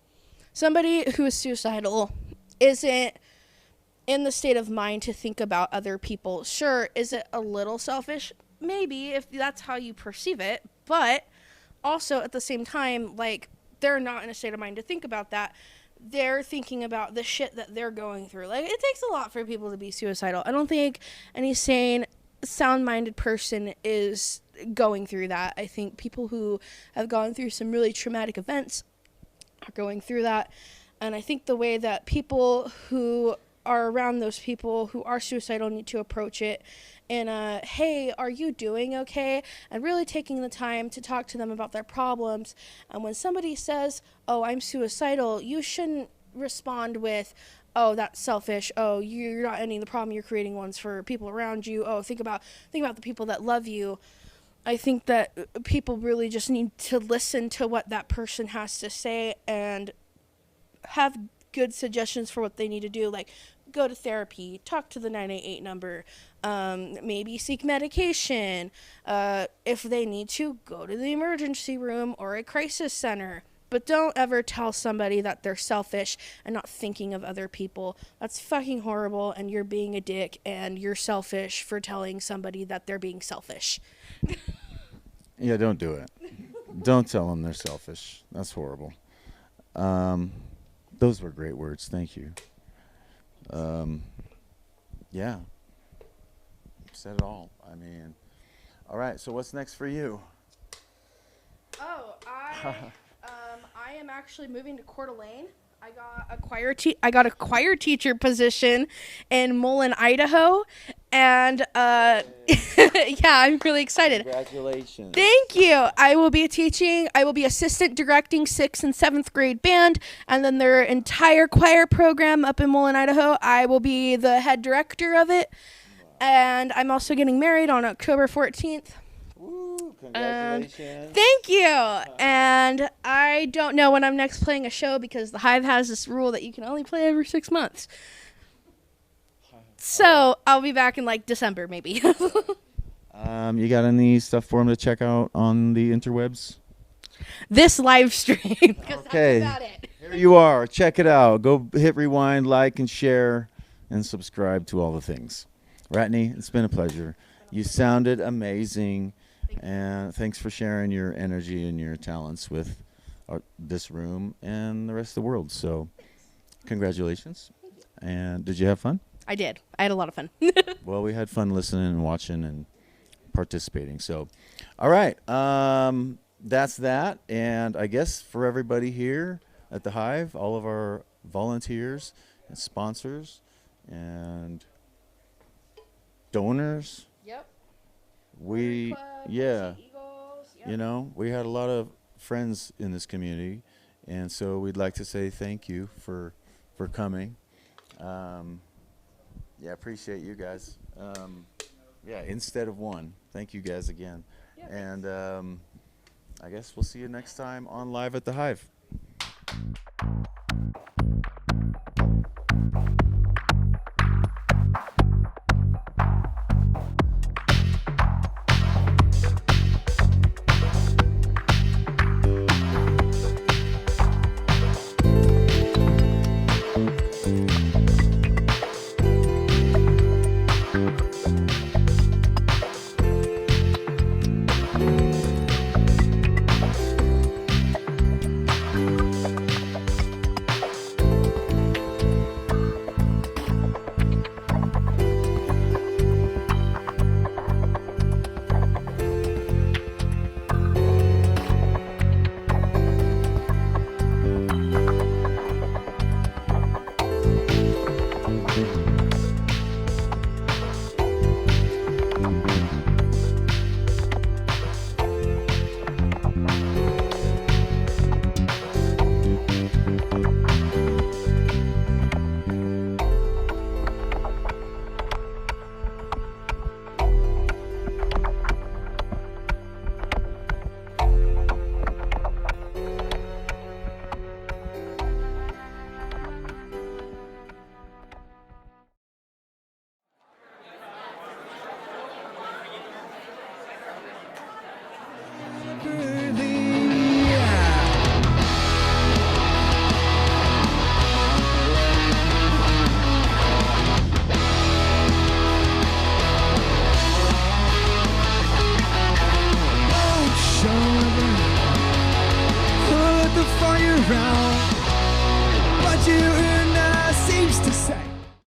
somebody who is suicidal isn't in the state of mind to think about other people. Sure, is it a little selfish? Maybe, if that's how you perceive it. But also, at the same time, like, they're not in a state of mind to think about that. They're thinking about the shit that they're going through. Like, it takes a lot for people to be suicidal. I don't think any sane, sound-minded person is going through that. I think people who have gone through some really traumatic events are going through that. And I think the way that people who are around those people who are suicidal need to approach it in a, hey, are you doing okay? And really taking the time to talk to them about their problems. And when somebody says, oh, I'm suicidal, you shouldn't respond with, oh, that's selfish. Oh, you're not ending the problem. You're creating ones for people around you. Oh, think about the people that love you. I think that people really just need to listen to what that person has to say and have good suggestions for what they need to do, like go to therapy, talk to the 988 number, maybe seek medication. If they need to, go to the emergency room or a crisis center. But don't ever tell somebody that they're selfish and not thinking of other people. That's fucking horrible, and you're being a dick, and you're selfish for telling somebody that they're being selfish. Yeah, don't do it. Don't tell them they're selfish. That's horrible. Those were great words. Thank you. Yeah. Said it all. I mean, all right. So what's next for you? Oh, I am actually moving to Coeur d'Alene. I got a choir teacher position in Mullen, Idaho, and yeah, I'm really excited. Congratulations. Thank you. I will be assistant directing 6th and 7th grade band, and then their entire choir program up in Mullen, Idaho. I will be the head director of it, and I'm also getting married on October 14th. Woo, congratulations. Thank you. And I don't know when I'm next playing a show because the Hive has this rule that you can only play every 6 months. So I'll be back in like December maybe. You got any stuff for them to check out on the interwebs? This live stream. Okay. That's about it. Here you are. Check it out. Go hit rewind, like, and share, and subscribe to all the things. RATNE, it's been a pleasure. You sounded amazing. And thanks for sharing your energy and your talents with this room and the rest of the world. So congratulations. And did you have fun? I did. I had a lot of fun. Well, we had fun listening and watching and participating. So, all right. That's that. And I guess for everybody here at the Hive, all of our volunteers and sponsors and donors. Yep. We, yeah, you know, we had a lot of friends in this community, and so we'd like to say thank you for coming. Yeah, appreciate you guys. Yeah, instead of one, thank you guys again. And I guess we'll see you next time on Live at the Hive. Put the fire out, but you